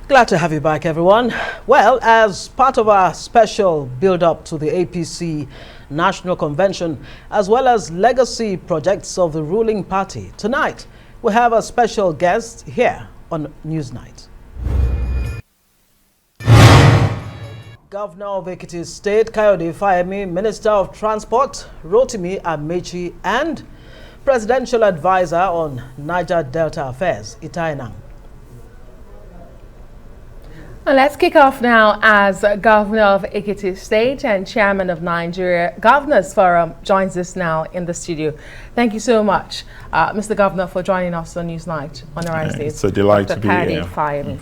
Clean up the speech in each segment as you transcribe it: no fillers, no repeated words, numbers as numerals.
Glad to have you back, everyone. Well, as part of our special build-up to the APC National Convention, as well as legacy projects of the ruling party, tonight we have a special guest here on Newsnight. Governor of Ekiti State, Kayode Faneuil, Minister of Transport, Rotimi Amechi, and Presidential Advisor on Niger Delta Affairs, Itainang. Well, let's kick off now as Governor of Ekiti State and Chairman of Nigeria Governors Forum joins us now in the studio. Thank you so much, Mr. Governor, for joining us on Newsnight on the Rise. It's a delight to be here. Faneuil.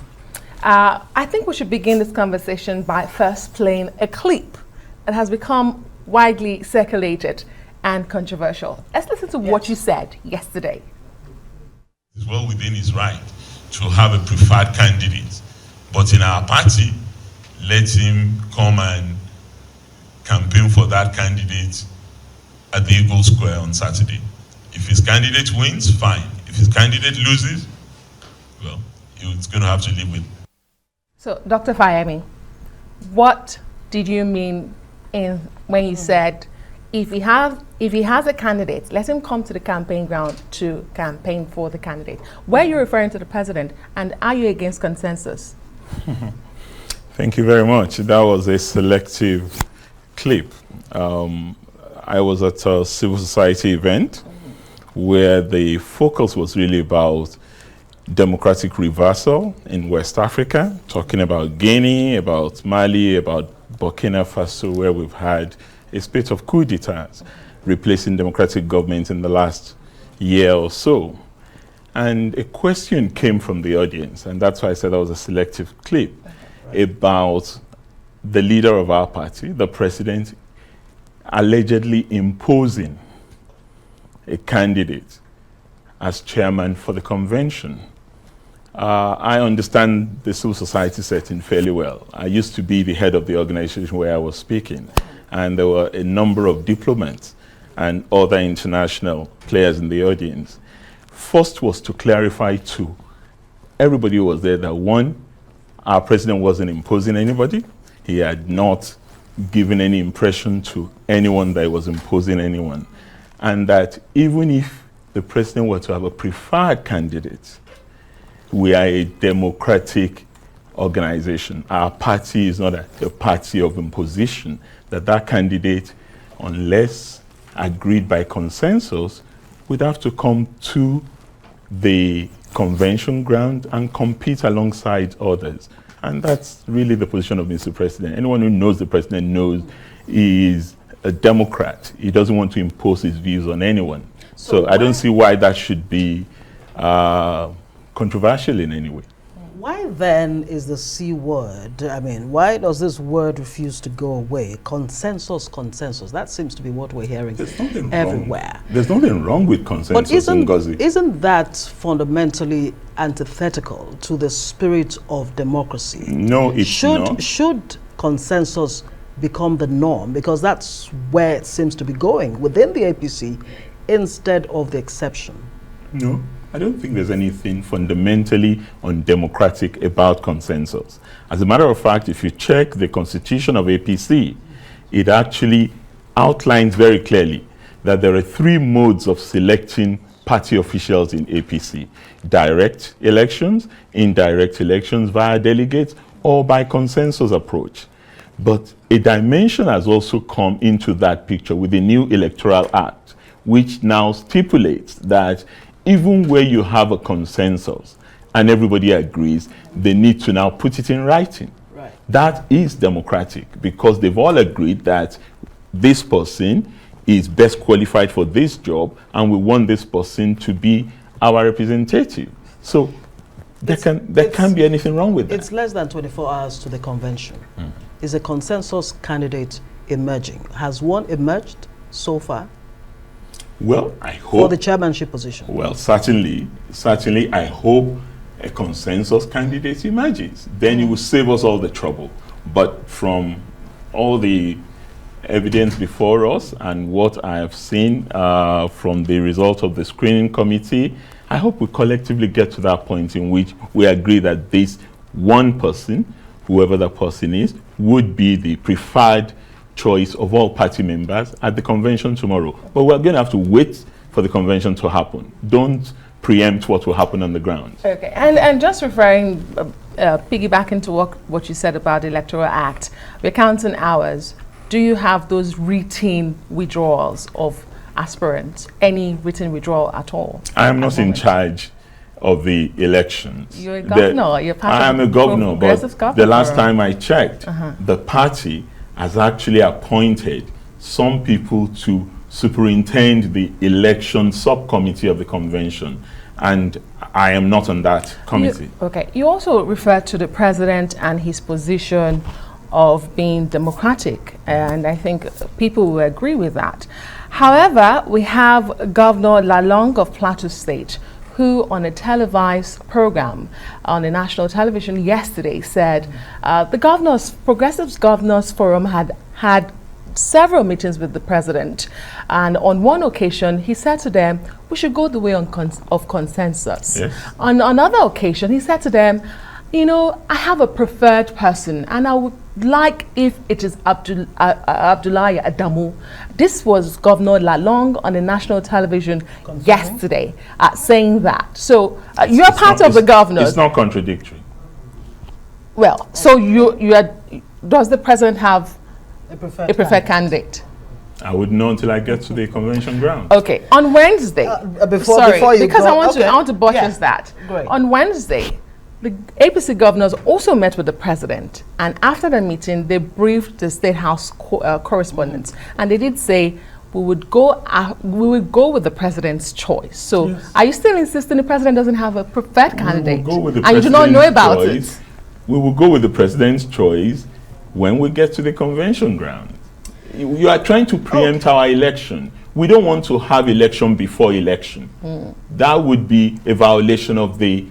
I think we should begin this conversation by first playing a clip that has become widely circulated and controversial. Let's listen to what you said yesterday. It's well within his right to have a preferred candidate. But in our party, let him come and campaign for that candidate at the Eagle Square on Saturday. If his candidate wins, fine. If his candidate loses, well, he's going to have to live with it. So, Dr. Faneuil, what did you mean when you said if he has a candidate, let him come to the campaign ground to campaign for the candidate? Were you referring to the president, and are you against consensus? Thank you very much. That was a selective clip. I was at a civil society event where the focus was really about democratic reversal in West Africa, talking about Guinea, about Mali, about Burkina Faso, where we've had a spate of coup d'etats replacing democratic government in the last year or so. And a question came from the audience, and that's why I said that was a selective clip, about the leader of our party, the president, allegedly imposing a candidate as chairman for the convention. I understand the civil society setting fairly well. I used to be the head of the organization where I was speaking, and there were a number of diplomats and other international players in the audience. First was to clarify to everybody who was there that, one, our president wasn't imposing anybody. He had not given any impression to anyone that he was imposing anyone. And that even if the president were to have a preferred candidate, we are a democratic organization. Our party is not a party of imposition. That candidate, unless agreed by consensus, would have to come to the convention ground and compete alongside others. And that's really the position of Mr. President. Anyone who knows the president knows he is a Democrat. He doesn't want to impose his views on anyone. So I don't see why that should be controversial in any way. Why then is the C word, I mean, why does this word refuse to go away? Consensus. That seems to be what we're hearing everywhere. There's nothing wrong with consensus, but isn't that fundamentally antithetical to the spirit of democracy? No, it's not. Should consensus become the norm? Because that's where it seems to be going within the APC instead of the exception. No. I don't think there's anything fundamentally undemocratic about consensus. As a matter of fact, if you check the constitution of APC, it actually outlines very clearly that there are 3 modes of selecting party officials in APC: direct elections, indirect elections via delegates, or by consensus approach. But a dimension has also come into that picture with the new Electoral Act, which now stipulates that even where you have a consensus and everybody agrees, they need to now put it in writing. Right. That is democratic because they've all agreed that this person is best qualified for this job and we want this person to be our representative. So there can't be anything wrong with that. It's less than 24 hours to the convention. Is a consensus candidate emerging? Has one emerged so far? Well, I hope for the chairmanship position. Well, certainly, I hope a consensus candidate emerges. Then it will save us all the trouble. But from all the evidence before us and what I have seen from the result of the screening committee, I hope we collectively get to that point in which we agree that this one person, whoever that person is, would be the preferred choice of all party members at the convention tomorrow. But we're going to have to wait for the convention to happen. Don't preempt what will happen on the ground. Okay, and just referring, piggybacking to what you said about the Electoral Act, we're counting hours. Do you have those routine withdrawals of aspirants? Any written withdrawal at all? I am not in charge of the elections. You're a governor. You're part I of am a governor, but governor. the last time I checked, the party has actually appointed some people to superintend the election subcommittee of the convention, and I am not on that committee. You also referred to the president and his position of being democratic, and I think people will agree with that. However, we have Governor Lalong of Plateau State, who on a televised program on the national television yesterday said the Progressive Governors Forum had several meetings with the president, and on one occasion he said to them, we should go the way of consensus. Yes. On another occasion he said to them, you know, I have a preferred person and I would like if it is Abdullahi Adamu. This was Governor Lalong on the national television yesterday saying that. So you're part of the governors. It's not contradictory. Well, so does the president have a preferred candidate? I wouldn't know until I get to the convention ground. Okay, on Wednesday. Before you because go, I want to buttress that. Great. On Wednesday, the APC governors also met with the president, and after the meeting, they briefed the State House correspondents, and they did say we would go with the president's choice. So, yes. Are you still insisting the president doesn't have a preferred candidate, and you do not know about it? We will go with the president's choice when we get to the convention ground. You are trying to preempt our election. We don't want to have election before election. That would be a violation of the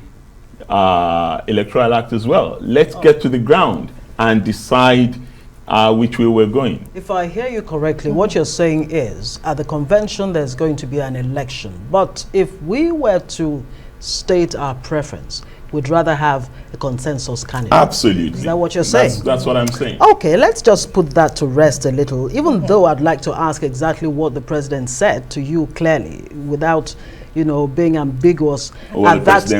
Electoral Act as well. Let's get to the ground and decide which way we're going. If I hear you correctly, what you're saying is at the convention there's going to be an election. But if we were to state our preference, we'd rather have a consensus candidate. Absolutely. Is that what you're saying? That's what I'm saying. Okay, let's just put that to rest a little, even though I'd like to ask exactly what the president said to you clearly, without, you know, being ambiguous at that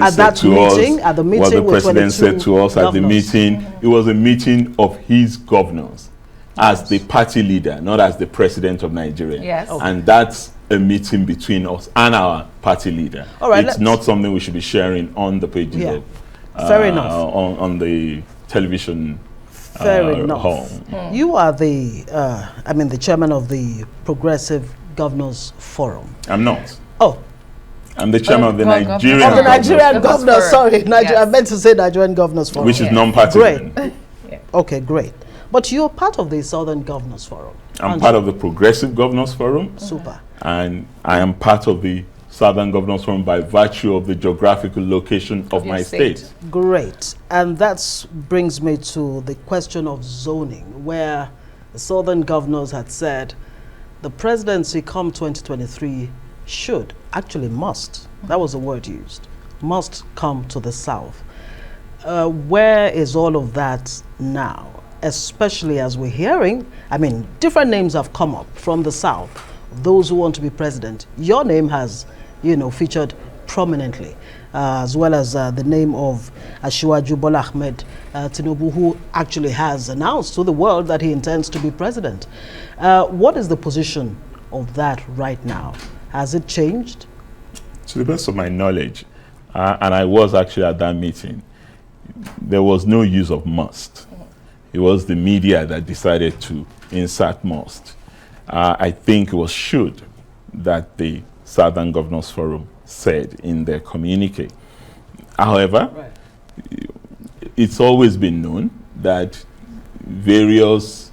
meeting, at the meeting. What the president said to us at the meeting, it was a meeting of his governors as the party leader, not as the president of Nigeria. Yes. Okay. And that's a meeting between us and our party leader. All right, it's not something we should be sharing on the pages of fair enough. On the television fair enough. hall. You are the chairman of the Progressive Governors Forum. I'm not. Oh. I'm the chairman of the Nigerian Of the Nigerian Governors Governors, sorry. I meant to say Nigerian Governors Forum. Which is non-partisan. Great. Okay, great. But you're part of the Southern Governors Forum. I'm part of the Progressive Governors Forum. Super. And I am part of the Southern Governors Forum by virtue of the geographical location of my state. Great. And that brings me to the question of zoning, where the Southern Governors had said the presidency come 2023 should, actually must, that was the word used, must come to the South. Where is all of that now? Especially as we're hearing, different names have come up from the South, those who want to be president. Your name has, featured prominently, as well as the name of Asiwaju Bola Ahmed Tinubu, who actually has announced to the world that he intends to be president. What is the position of that right now? Has it changed? To the best of my knowledge, and I was actually at that meeting, there was no use of must. It was the media that decided to insert must. I think it was should that the Southern Governors Forum said in their communique. However, it's always been known that various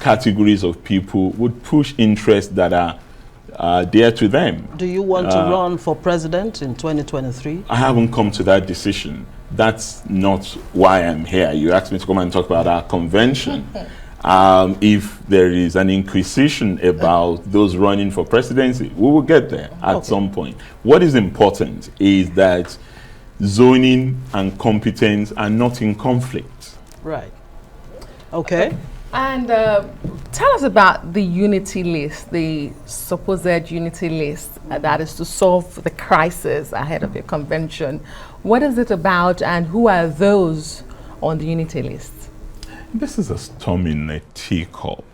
categories of people would push interests that are dear to them. Do you want to run for president in 2023? I haven't come to that decision. That's not why I'm here. You asked me to come and talk about our convention. If there is an inquisition about those running for presidency, we will get there at some point. What is important is that zoning and competence are not in conflict. Right. Okay. And tell us about the unity list, the supposed unity list that is to solve the crisis ahead of your convention. What is it about, and who are those on the unity list? This is a storm in a teacup.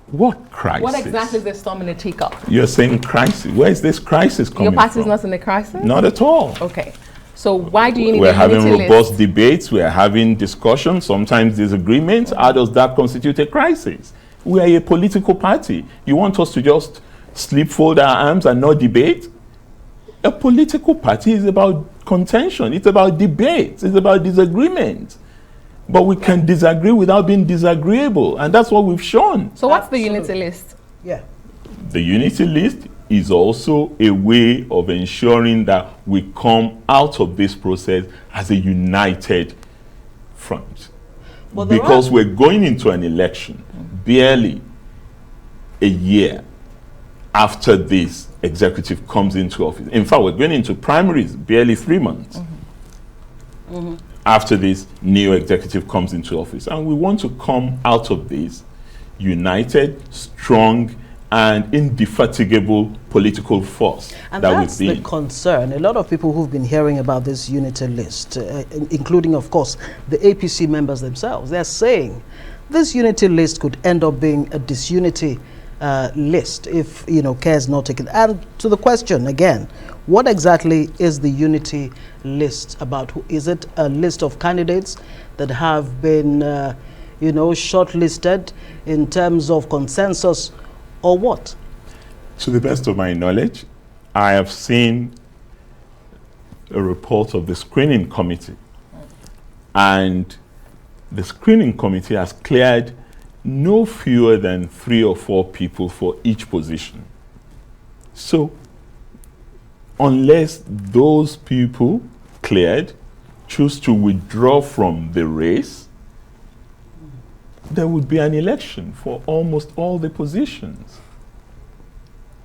What crisis? What exactly is the storm in a teacup? You're saying crisis. Where is this crisis coming from? Your party is not in a crisis? Not at all. Okay. So why do you need We're a having unity robust list? debates. We're having discussions, sometimes disagreements. How does that constitute a crisis? We are a political party. You want us to just sleep, fold our arms and not debate? A political party is about contention. It's about debate. It's about disagreement. But we can disagree without being disagreeable. And that's what we've shown. So what's the unity list? Yeah. The unity list is also a way of ensuring that we come out of this process as a united front. Well, Because we're going into an election barely a year after this executive comes into office. In fact, we're going into primaries barely 3 months after this new executive comes into office. And we want to come out of this united, strong, and indefatigable political force And that that's we've the been. concern. A lot of people who've been hearing about this unity list, including, of course, the APC members themselves, they're saying this unity list could end up being a disunity list if, care is not taken. And to the question again, what exactly is the unity list about? Is it a list of candidates that have been, shortlisted in terms of consensus, or what? To the best of my knowledge, I have seen a report of the screening committee, and the screening committee has cleared no fewer than 3 or 4 people for each position. So, unless those people cleared choose to withdraw from the race, there would be an election for almost all the positions.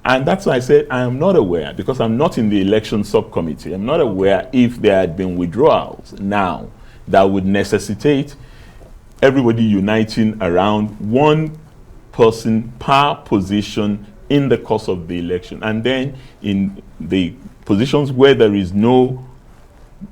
And that's why I said I am not aware, because I'm not in the election subcommittee. I'm not aware if there had been withdrawals now that would necessitate everybody uniting around one person per position in the course of the election. And then in the positions where there is no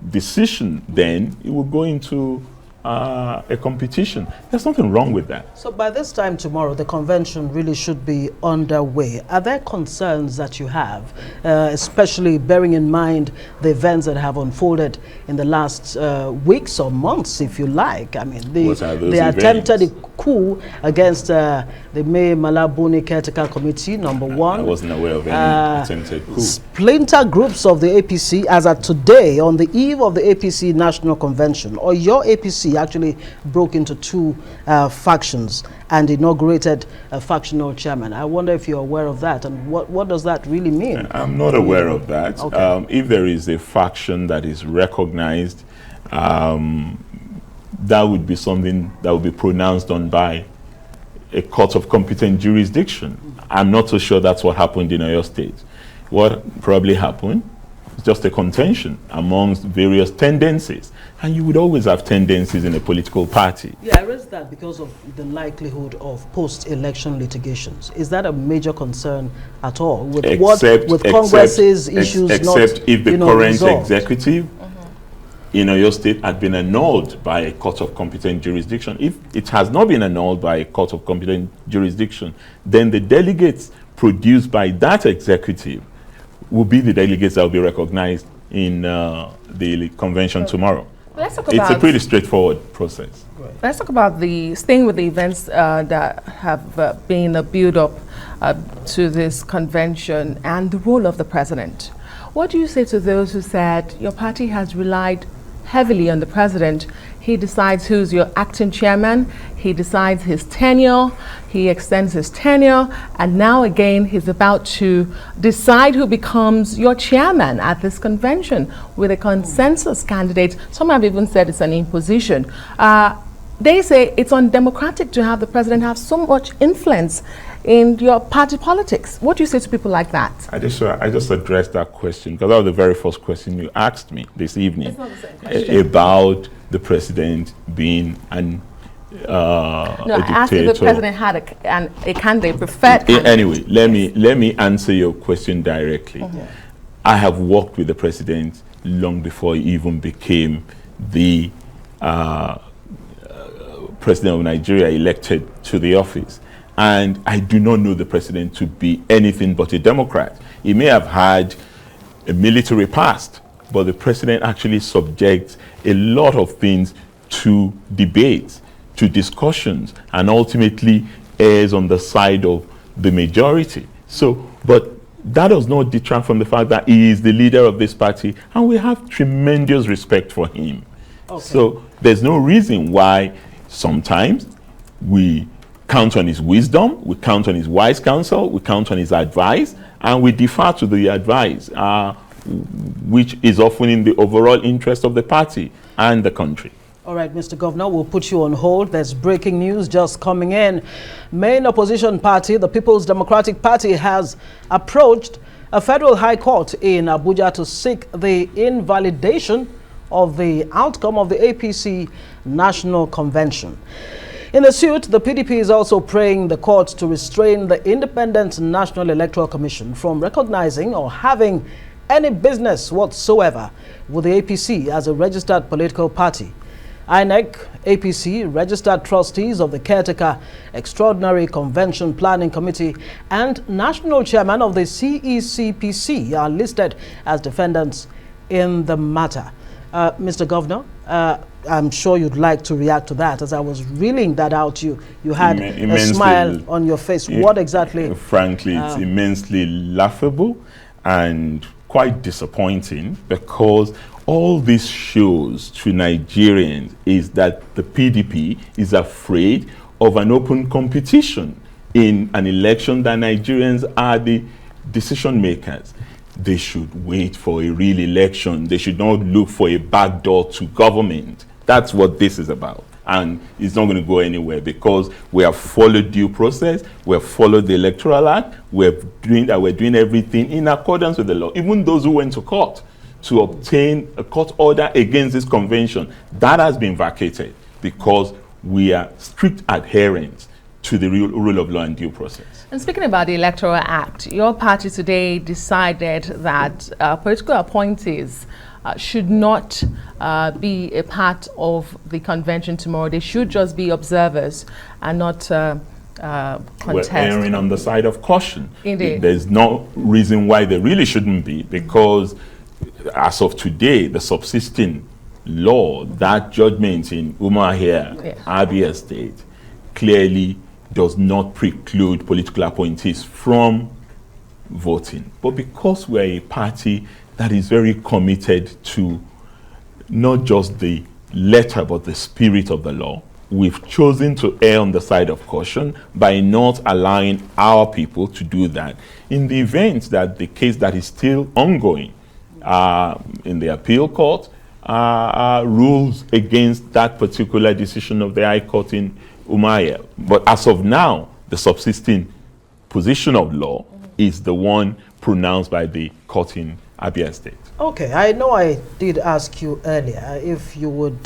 decision, then it will go into a competition. There's nothing wrong with that. So by this time tomorrow, the convention really should be underway. Are there concerns that you have, especially bearing in mind the events that have unfolded in the last weeks or months, if you like? I mean, the attempted coup against the May Malabuni Caretaker Committee, number one. I wasn't aware of any attempted coup. Splinter groups of the APC, as at today, on the eve of the APC National Convention, or your APC actually broke into 2 factions and inaugurated a factional chairman. I wonder if you're aware of that, and what does that really mean? I'm not aware of that. Okay. If there is a faction that is recognized, that would be something that would be pronounced on by a court of competent jurisdiction. I'm not so sure that's what happened in Oyo State. What probably happened is just a contention amongst various tendencies. And you would always have tendencies in a political party. Yeah, I raised that because of the likelihood of post-election litigations. Is that a major concern at all? With Congress's issues except if the current resolved? executive in Oyo State had been annulled by a court of competent jurisdiction. If it has not been annulled by a court of competent jurisdiction, then the delegates produced by that executive will be the delegates that will be recognized in the convention tomorrow. Let's talk It's about a pretty straightforward process. Let's talk about staying with the events that have been a build-up to this convention and the role of the president. What do you say to those who said your party has relied heavily on the president? He decides who's your acting chairman, he decides his tenure, he extends his tenure, and now again he's about to decide who becomes your chairman at this convention with a consensus candidate. Some have even said it's an imposition. they say it's undemocratic to have the president have so much influence in your party politics. What do you say to people like that? I just addressed that question because that was the very first question you asked me this evening. It's not the same question. About the president being an No, a I asked if the dictator. president had a candidate, preferred candidate. Anyway, let me answer your question directly. I have worked with the president long before he even became the president of Nigeria, elected to the office. And I do not know the president to be anything but a Democrat. He may have had a military past, but the president actually subjects a lot of things to debates, to discussions, and ultimately errs on the side of the majority. So, but that does not detract from the fact that he is the leader of this party, and we have tremendous respect for him. Okay. So there's no reason why sometimes we count on his wisdom, we count on his wise counsel, we count on his advice, and we defer to the advice, which is often in the overall interest of the party and the country. All right, Mr. Governor, we'll put you on hold. There's breaking news just coming in. Main opposition party, the People's Democratic Party, has approached a federal high court in Abuja to seek the invalidation of the outcome of the APC National Convention. In the suit, the PDP is also praying the court to restrain the Independent National Electoral Commission from recognizing or having any business whatsoever with the APC as a registered political party. INEC, APC, registered trustees of the Caretaker Extraordinary Convention Planning Committee and national chairman of the CECPC are listed as defendants in the matter. Mr. Governor, I'm sure you'd like to react to that. As I was reeling that out, you had a smile on your face. What exactly? Frankly, it's immensely laughable and quite disappointing, because all this shows to Nigerians is that the PDP is afraid of an open competition in an election that Nigerians are the decision makers. They should wait for a real election. They should not look for a backdoor to government. That's what this is about. And it's not going to go anywhere, because we have followed due process, we have followed the Electoral Act, we're doing everything in accordance with the law. Even those who went to court to obtain a court order against this convention, that has been vacated, because we are strict adherents to the rule of law and due process. And speaking about the Electoral Act, your party today decided that political appointees should not be a part of the convention tomorrow. They should just be observers and not contest. We're erring on the side of caution. Indeed. There's no reason why they really shouldn't be, because as of today, the subsisting law, that judgment in Umuahia, Abia State, clearly does not preclude political appointees from voting. But because we're a party that is very committed to not just the letter but the spirit of the law, we've chosen to err on the side of caution by not allowing our people to do that. In the event that the case that is still ongoing in the appeal court rules against that particular decision of the High Court in Umuahia. But as of now, the subsisting position of law is the one pronounced by the court in Abia State. Okay, I know I did ask you earlier if you would,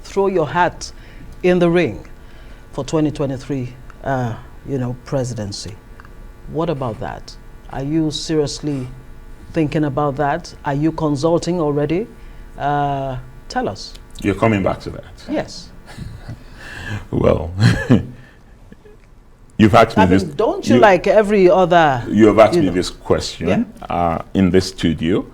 throw your hat in the ring for 2023, presidency. What about that? Are you seriously thinking about that? Are you consulting already? Tell us. You're coming back to that? Yes. Well, you've asked me this. Don't you like every other? You have asked me this question in the studio.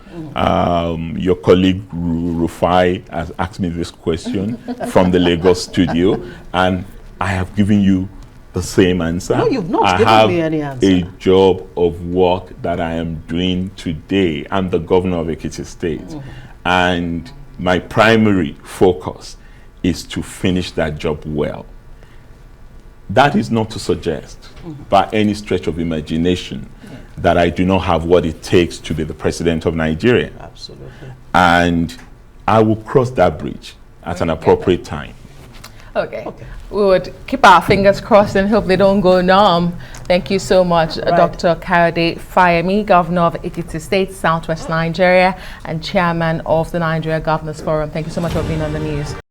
Your colleague Rufai has asked me this question from the Lagos studio, and I have given you the same answer. No, you've not given me any answer. I have a job of work that I am doing today. I'm the governor of Ekiti State, and my primary focus is to finish that job well. That is not to suggest by any stretch of imagination that I do not have what it takes to be the president of Nigeria. Absolutely. And I will cross that bridge at an appropriate time. Okay. We would keep our fingers crossed and hope they don't go numb. Thank you so much, Dr. Kayode Faneuil, Governor of Ekiti State, Southwest Nigeria, and Chairman of the Nigeria Governors Forum. Thank you so much for being on the news.